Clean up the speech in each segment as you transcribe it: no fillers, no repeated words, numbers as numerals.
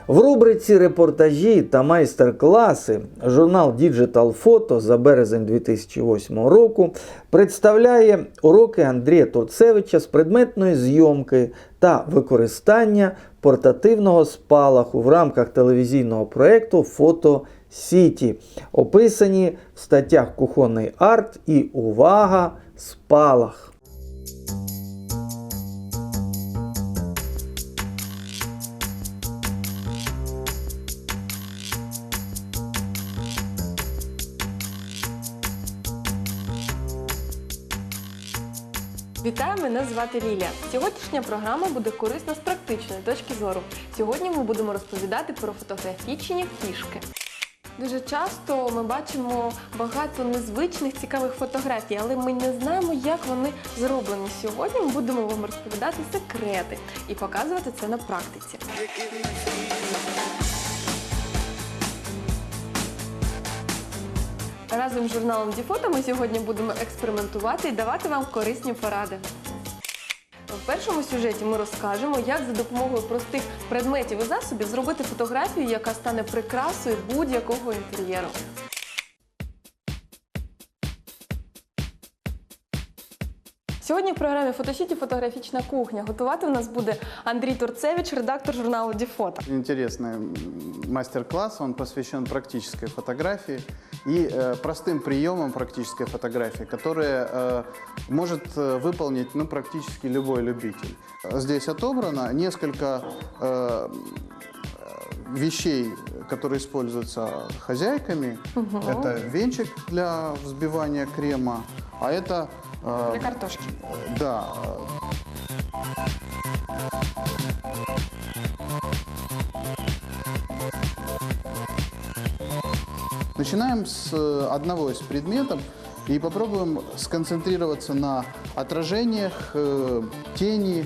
В рубриці «Репортажі та майстер-класи» журнал Digital Photo за березень 2008 року представляє уроки Андрія Турцевича з предметної зйомки та використання портативного спалаху в рамках телевізійного проєкту «Фото Сіті», описані в статтях «Кухонний арт» і «Увага! Спалах». Вітаю, мене звати Лілія. Сьогоднішня програма буде корисна з практичної точки зору. Сьогодні ми будемо розповідати про фотографічні фішки. Дуже часто ми бачимо багато незвичних, цікавих фотографій, але ми не знаємо, як вони зроблені. Сьогодні ми будемо вам розповідати секрети і показувати це на практиці. Разом з журналом Діфото ми сьогодні будемо експериментувати і давати вам корисні поради. В першому сюжеті ми розкажемо, як за допомогою простих предметів і засобів зробити фотографію, яка стане прикрасою будь-якого інтер'єру. Сьогодні в програмі «Фотосіті. Фотографічна кухня». Готувати у нас буде Андрій Турцевич, редактор журналу Діфото. Интересный мастер-класс, он посвящен практической фотографии и простым приемам практической фотографии, которые может выполнить практически любой любитель. Здесь отобрано несколько вещей, которые используются хозяйками. Это венчик для взбивания крема, а это... Для картошки. Да. Начинаем с одного из предметов и попробуем сконцентрироваться на отражениях, тени.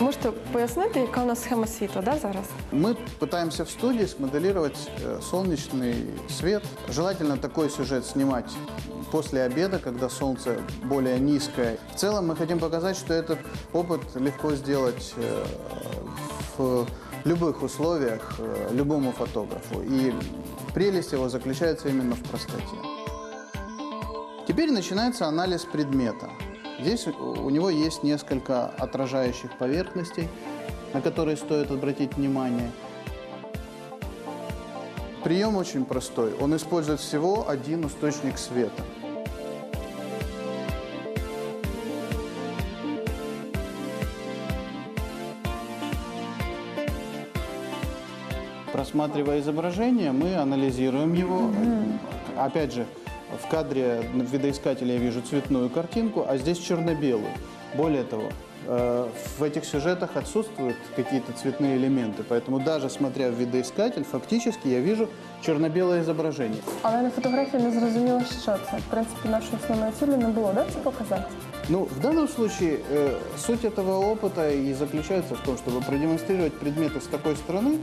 Можете пояснити, яка у нас схема світла, зараз? Мы пытаемся в студии смоделировать солнечный свет. Желательно такой сюжет снимать после обеда, когда солнце более низкое. В целом мы хотим показать, что этот опыт легко сделать в любых условиях любому фотографу. И прелесть его заключается именно в простоте. Теперь начинается анализ предмета. Здесь у него есть несколько отражающих поверхностей, на которые стоит обратить внимание. Прием очень простой. Он использует всего один источник света. Просматривая изображение, мы анализируем его. Опять же, в кадре в видоискателе я вижу цветную картинку, а здесь черно-белую. Более того, в этих сюжетах отсутствуют какие-то цветные элементы, поэтому даже смотря в видоискатель, фактически я вижу черно-белое изображение. Але на фотографії не зрозуміло, що це. В принципі, нашої основної цілі не було, це показати? В данном случае суть этого опыта и заключается в том, чтобы продемонстрировать предметы с такой стороны,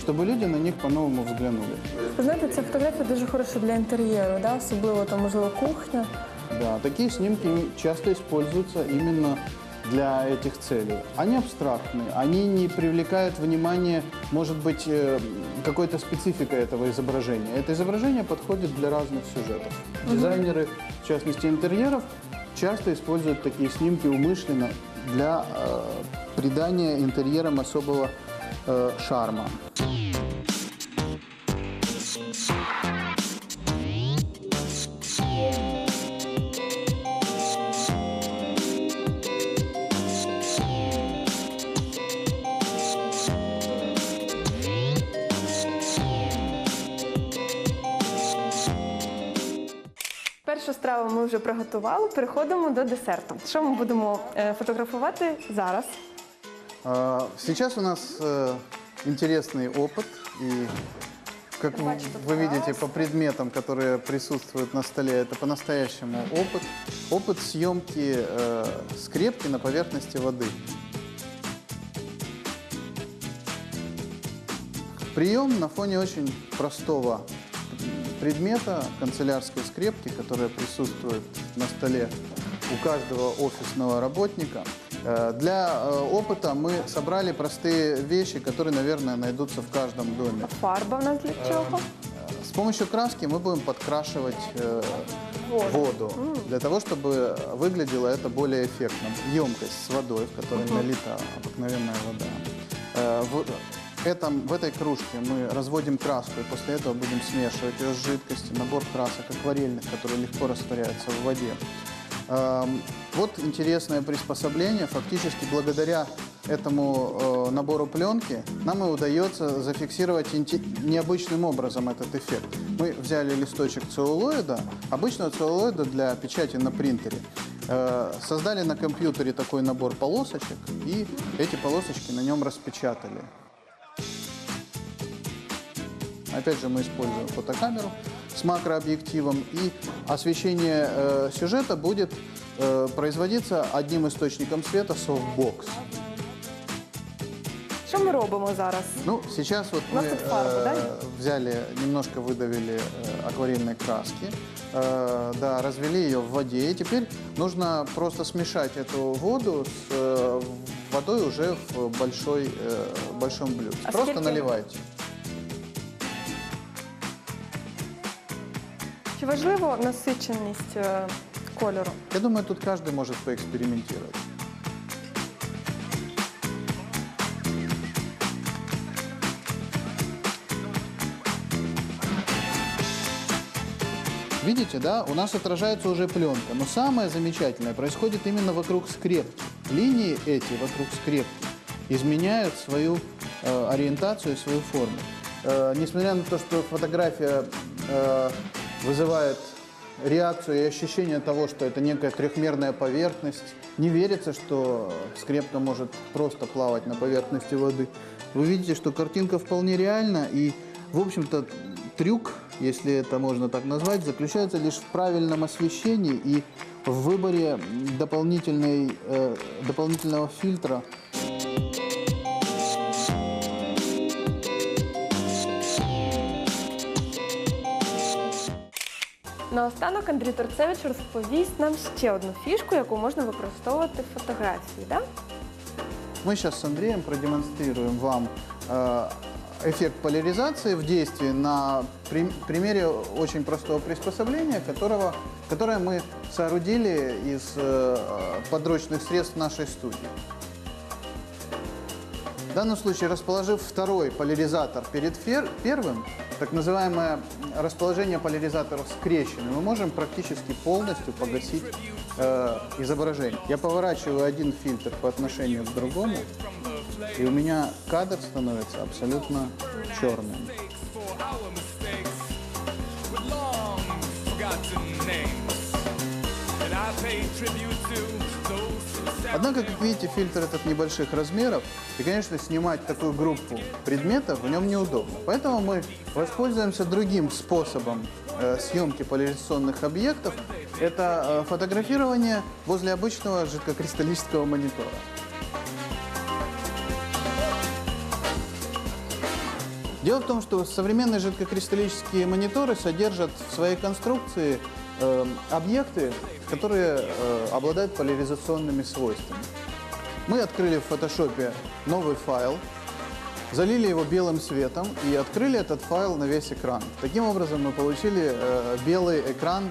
чтобы люди на них по-новому взглянули. Ви знаєте, ця фотографія дуже хороша для інтер'єру, особливо, можливо, кухня. Да, такие снимки часто используются именно для этих целей. Они абстрактные, они не привлекают внимание, может быть, какой-то спецификой этого изображения. Это изображение подходит для разных сюжетов. Дизайнеры, в частности интерьеров, часто используют такие снимки умышленно для придания интерьерам особого шарма. Першу страву ми вже приготували, переходимо до десерту. Що ми будемо фотографувати зараз? Сейчас у нас интересный опыт, и как вы видите по предметам, которые присутствуют на столе, это по-настоящему опыт. Опыт съемки скрепки на поверхности воды. Прием на фоне очень простого предмета, канцелярской скрепки, которая присутствует на столе у каждого офисного работника. Для опыта мы собрали простые вещи, которые, наверное, найдутся в каждом доме. Фарба в нас для чого? С помощью краски мы будем подкрашивать воду, для того, чтобы выглядело это более эффектно. Емкость с водой, в которой налита обыкновенная вода. В этой кружке мы разводим краску, и после этого будем смешивать ее с жидкостью, набор красок акварельных, которые легко растворяются в воде. Вот интересное приспособление. Фактически благодаря этому набору пленки нам и удается зафиксировать необычным образом этот эффект. Мы взяли листочек целлулоида, обычного целлулоида для печати на принтере, создали на компьютере такой набор полосочек и эти полосочки на нем распечатали. Опять же мы используем фотокамеру с макрообъективом, и освещение сюжета будет производиться одним источником света софтбокс. Що ми робимо зараз? Ну, сейчас вот У нас мы тут фарба, да? взяли, немножко выдавили акварельной краски, да, развели ее в воде, и теперь нужно просто смешать эту воду с водой уже в большом блюде. А Просто сколько? наливайте. Чи важливо насиченість кольору? Я думаю, тут каждый может поэкспериментировать. Видите, да, у нас отражается уже пленка, но самое замечательное происходит именно вокруг скрепки. Линии эти вокруг скрепки изменяют свою ориентацию и свою форму. Несмотря на то, что фотография вызывает реакцию и ощущение того, что это некая трехмерная поверхность, не верится, что скрепка может просто плавать на поверхности воды. Вы видите, что картинка вполне реальна, и, в общем-то, трюк, если это можно так назвать, заключается лишь в правильном освещении и в выборе дополнительного фильтра. Наостанок Андрій Торцевич розповість нам ще одну фішку, яку можна використовувати в фотографії. Да? Мы сейчас с Андреем продемонстрируем вам эффект поляризации в действии на примере очень простого приспособления, которое мы соорудили из подручных средств нашей студии. В данном случае, расположив второй поляризатор перед первым, так называемое расположение поляризаторов скрещенным, мы можем практически полностью погасить изображение. Я поворачиваю один фильтр по отношению к другому, и у меня кадр становится абсолютно черным. Однако, как видите, фильтр этот небольших размеров, и, конечно, снимать такую группу предметов в нем неудобно. Поэтому мы воспользуемся другим способом съемки поляризационных объектов. Это фотографирование возле обычного жидкокристаллического монитора. Дело в том, что современные жидкокристаллические мониторы содержат в своей конструкции объекты, которые обладают поляризационными свойствами. Мы открыли в фотошопе новый файл, залили его белым светом и открыли этот файл на весь экран. Таким образом мы получили белый экран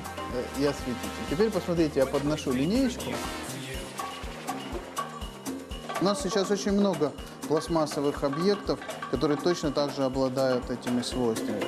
и осветитель. Теперь посмотрите, я подношу линеечку. У нас сейчас очень много пластмассовых объектов, которые точно так же обладают этими свойствами.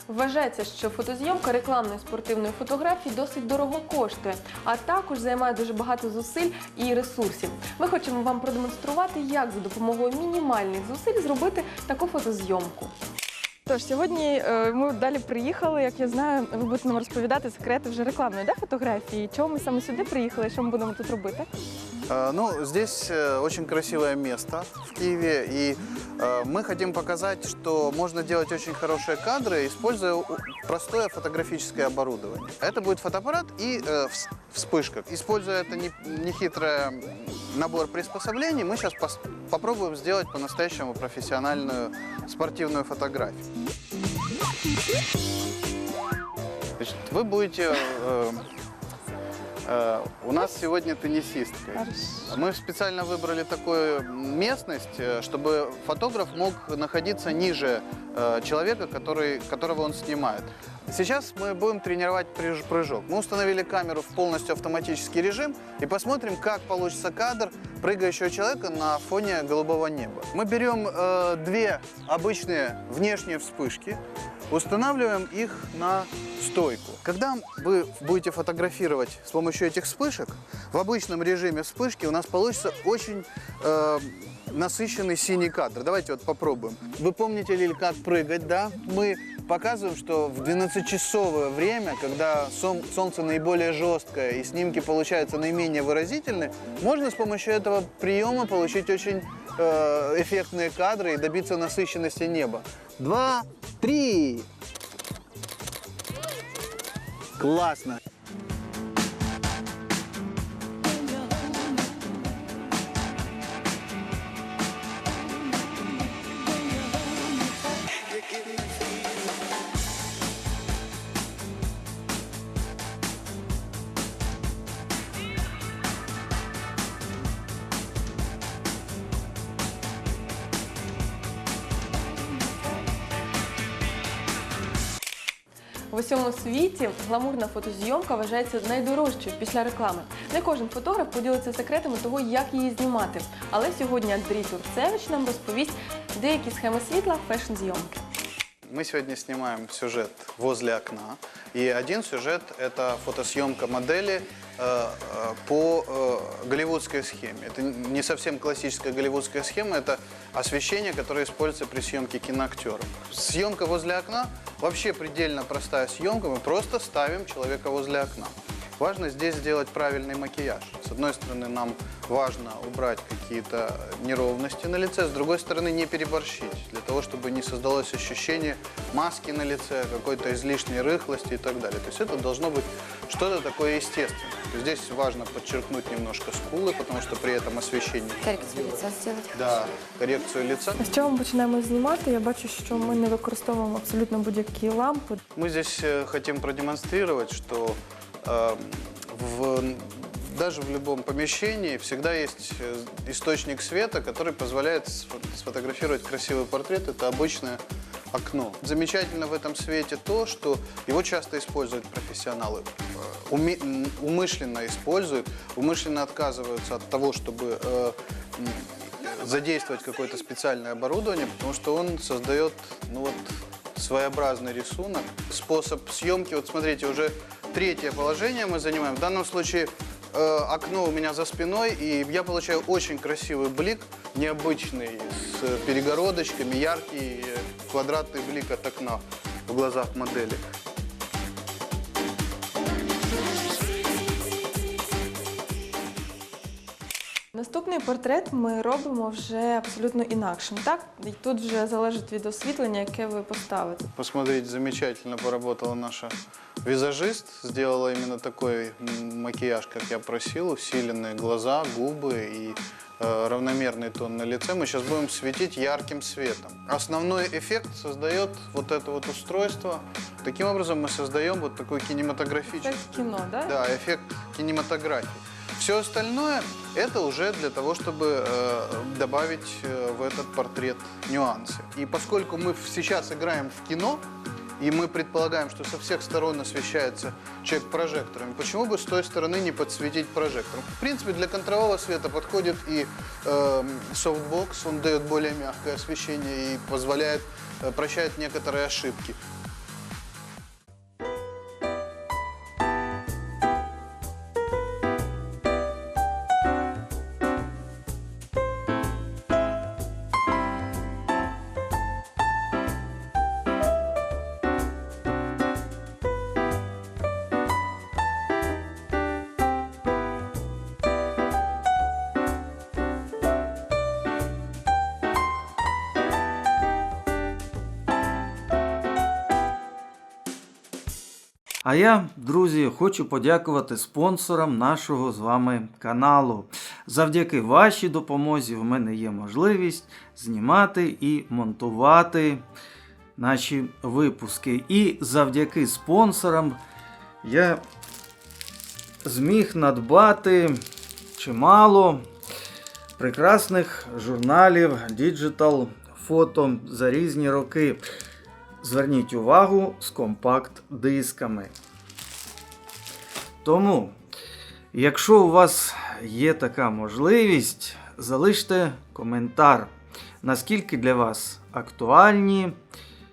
Вважається, що фотозйомка рекламної спортивної фотографії досить дорого коштує, а також займає дуже багато зусиль і ресурсів. Ми хочемо вам продемонструвати, як за допомогою мінімальних зусиль зробити таку фотозйомку. Тож, сьогодні ми далі приїхали, як я знаю, ви будете нам розповідати секрети вже рекламної фотографії. Чому ми саме сюди приїхали і що ми будемо тут робити? Ну, здесь очень красивое место в Киеве, и мы хотим показать, что можно делать очень хорошие кадры, используя простое фотографическое оборудование. Это будет фотоаппарат и вспышка. Используя это нехитрый набор приспособлений, мы сейчас попробуем сделать по-настоящему профессиональную спортивную фотографию. Значит, вы будете... у нас сегодня теннисистка. Мы специально выбрали такую местность, чтобы фотограф мог находиться ниже человека, которого он снимает. Сейчас мы будем тренировать прыжок. Мы установили камеру в полностью автоматический режим и посмотрим, как получится кадр прыгающего человека на фоне голубого неба. Мы берем две обычные внешние вспышки, устанавливаем их на стойку. Когда вы будете фотографировать с помощью этих вспышек, в обычном режиме вспышки у нас получится очень насыщенный синий кадр. Давайте вот попробуем. Вы помните, Лиль, как прыгать, да? Мы показываем, что в 12-часовое время, когда солнце наиболее жесткое и снимки получаются наименее выразительные, можно с помощью этого приема получить очень эффектные кадры и добиться насыщенности неба. 2, 3. Классно. В усьому світі гламурна фотозйомка вважається найдорожчою після реклами. Не кожен фотограф поділиться секретами того, як її знімати. Але сьогодні Андрій Турцевич нам розповість деякі схеми світла фешн-зйомки. Мы сегодня снимаем сюжет возле окна. И один сюжет – это фотосъемка модели по голливудской схеме. Это не совсем классическая голливудская схема, это освещение, которое используется при съемке киноактеров. Съемка возле окна – вообще предельно простая съемка, мы просто ставим человека возле окна. Важно здесь сделать правильный макияж. С одной стороны, нам важно убрать какие-то неровности на лице, с другой стороны, не переборщить, для того, чтобы не создалось ощущение маски на лице, какой-то излишней рыхлости и так далее. То есть это должно быть что-то такое естественное. Здесь важно подчеркнуть немножко скулы, потому что при этом освещение... Коррекцию лица сделать. Да, коррекцию лица. З чого ми починаємо знімати? Я бачу, що ми не використовуємо абсолютно будь-які лампи. Мы здесь хотим продемонстрировать, что даже в любом помещении всегда есть источник света, который позволяет сфотографировать красивый портрет. Это обычное окно. Замечательно в этом свете то, что его часто используют профессионалы. Умышленно используют, умышленно отказываются от того, чтобы задействовать какое-то специальное оборудование, потому что он создает, своеобразный рисунок. Способ съемки, вот смотрите, уже третье положение мы занимаем. В данном случае окно у меня за спиной, и я получаю очень красивый блик, необычный, с перегородочками, яркий квадратный блик от окна в глазах модели. Наступний портрет ми робимо вже абсолютно інакшим, так? І тут вже залежить від освітлення, яке ви поставите. Посмотрите, замечательно поработала наша визажист. Сделала именно такой макияж, как я просил. Усиленные глаза, губы и равномерный тон на лице. Мы сейчас будем светить ярким светом. Основной эффект создает вот это вот устройство. Таким образом мы создаем вот такой кинематографический... Це кіно, да? Да, эффект кинематографии. Все остальное – это уже для того, чтобы добавить в этот портрет нюансы. И поскольку мы сейчас играем в кино, и мы предполагаем, что со всех сторон освещается человек прожекторами, почему бы с той стороны не подсветить прожектором? В принципе, для контрового света подходит и софтбокс, он дает более мягкое освещение и прощает некоторые ошибки. А я, друзі, хочу подякувати спонсорам нашого з вами каналу. Завдяки вашій допомозі в мене є можливість знімати і монтувати наші випуски. І завдяки спонсорам я зміг надбати чимало прекрасних журналів Digital Photo за різні роки. Зверніть увагу, з компакт-дисками. Тому, якщо у вас є така можливість, залиште коментар, наскільки для вас актуальні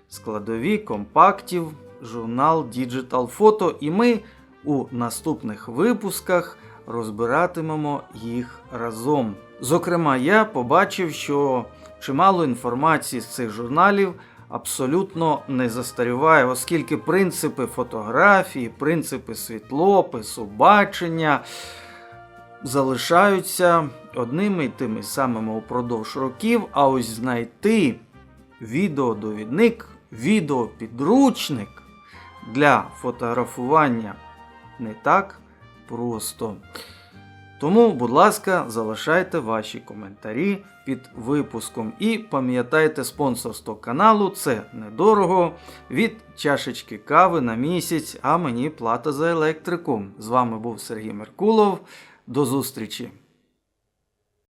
складові компактів журнал Digital Photo, і ми у наступних випусках розбиратимемо їх разом. Зокрема, я побачив, що чимало інформації з цих журналів абсолютно не застаріває, оскільки принципи фотографії, принципи світлопису, бачення залишаються одними і тими самими упродовж років, а ось знайти відеодовідник, відеопідручник для фотографування не так просто. Тому, будь ласка, залишайте ваші коментарі під випуском. І пам'ятайте, спонсорство каналу – це недорого, від чашечки кави на місяць, а мені плата за електрику. З вами був Сергій Меркулов. До зустрічі!